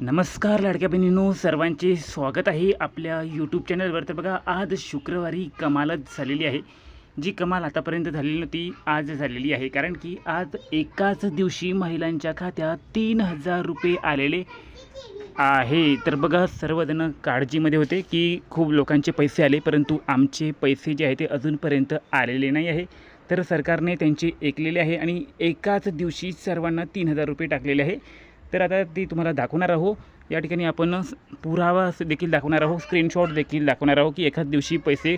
नमस्कार लाडक्या बहिणींनो, सर्वांचे स्वागत आहे आपल्या यूट्यूब चॅनलवर। तर बघा, आज शुक्रवारी कमालच झालेली आहे। जी कमाल आतापर्यंत झालेली नव्हती आज झालेली आहे, कारण की आज एकाच दिवशी महिलांच्या खात्यात 3000 रुपये आलेले आहे। तर बघा, सर्वजण काळजीमध्ये होते की खूप लोकांचे पैसे आले, परंतु आमचे पैसे जे आहे ते अजूनपर्यंत आलेले नाही आहे। तर सरकारने त्यांचे ऐकलेले आहे आणि एकाच दिवशी सर्वांना 3000 रुपये टाकलेले आहे। तर आता ती तुम्हाला दाखवणार आहोत। या ठिकाणी आपण पुरावा देखील दाखवणार आहोत, स्क्रीनशॉट देखील दाखवणार आहोत की एकाच दिवशी पैसे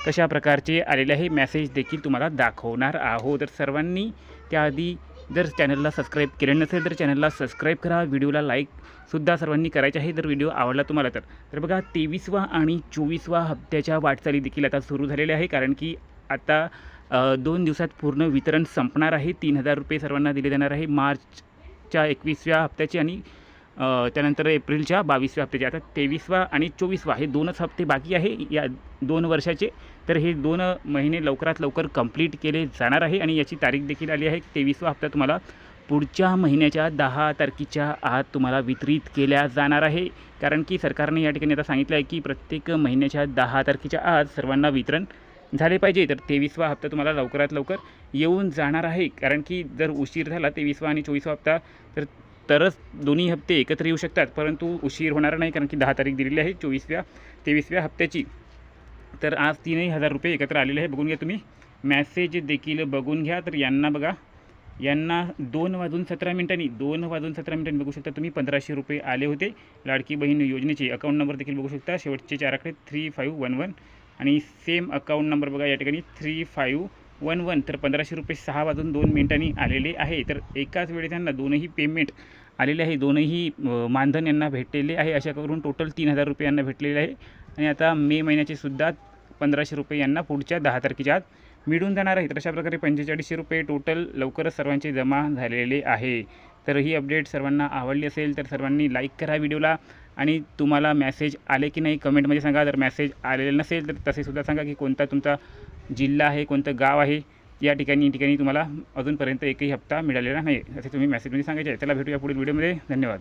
कशा प्रकारचे आलेले आहे। मेसेज देखील तुम्हाला दाखवणार आहोत। तर सर्वांनी त्याआधी जर चॅनलला सबस्क्राईब केले नसेल तर चॅनलला सबस्क्राईब करा, व्हिडिओला लाईकसुद्धा सर्वांनी करायचे आहे जर व्हिडिओ आवडला तुम्हाला तर बघा, 23वा आणि 24वा हप्त्याच्या वाटचाली देखील आता सुरू झालेल्या आहे, कारण की आता 2 दिवसात पूर्ण वितरण संपणार आहे। 3000 रुपये सर्वांना दिले जाणार आहे मार्चच्या 21व्या हप्त्याचे आणि त्यानंतर एप्रिलच्या 22व्या हप्त्याचे। आता 23वा आणि 24वा हे 2च हप्ते बाकी आहे या 2 वर्षाचे। तर हे 2 महिने लवकरात लवकर कंप्लीट केले जाणार आहे आणि याची तारीख देखील आली आहे। 23वा हप्ता तुम्हाला पुढच्या महिन्याच्या 10 तारखेच्या आत तुम्हाला वितरित केल्या जाणार आहे, कारण की सरकारने या ठिकाणी आता सांगितलं आहे की प्रत्येक महिन्याच्या 10 तारखेच्या आत सर्वांना वितरण झाले पाहिजे। तर 23वा हप्ता तुम्हाला लवकरात लवकर येऊन जाणार आहे, कारण की जर उशीर झाला 23वा आणि 24वा हप्ता तरच दोन्ही हप्ते एकत्र येऊ शकतात, परंतु उशीर होणार नाही, कारण की 10 तारीख दिलेली आहे 23व्या हप्त्याची। तर आज 3000 रुपये एकत्र आलेले आहे। बघून घ्या, तुम्ही मॅसेज देखील बघून घ्या। तर यांना बघा, यांना 2:17 बघू शकता तुम्ही 1500 रुपये आले होते लाडकी बहीण योजनेचे। अकाउंट नंबर देखील बघू शकता, शेवटचे 4 आकडे 3511 आणि सेम अकाउंट नंबर बघा या ठिकाणी 3511। तर 1500 रुपये 6:02 आलेले आहे। तर एकाच वेळी त्यांना दोनही पेमेंट आलेले आहे, दोनही मानधन यांना भेटलेले आहे। अशा करून टोटल 3000 रुपये यांना भेटलेले आहे आणि आता मे महिन्याचे सुद्धा 1500 रुपये यांना पुढच्या 10 तारखेच्या आत मिळून जाणार आहे। तर अशा प्रकारे 4500 रुपये टोटल लवकरच सर्वांचे जमा झालेले आहे। तर ही अपडेट सर्वांना आवडली असेल तर सर्वांनी लाईक करा व्हिडिओला, आणि तुम्हाला मेसेज आले की नाही कमेंटमध्ये सांगा। जर मेसेज आलेले नसेल तर तसेसुद्धा सांगा की कोणता तुमचा जिल्हा आहे, कोणतं गाव आहे, या ठिकाणी तुम्हाला अजूनपर्यंत एकही हप्ता मिळालेला नाही असे तुम्ही मेसेजमध्ये सांगायचे आहे। चला, भेटूया पुढील व्हिडिओमध्ये। धन्यवाद।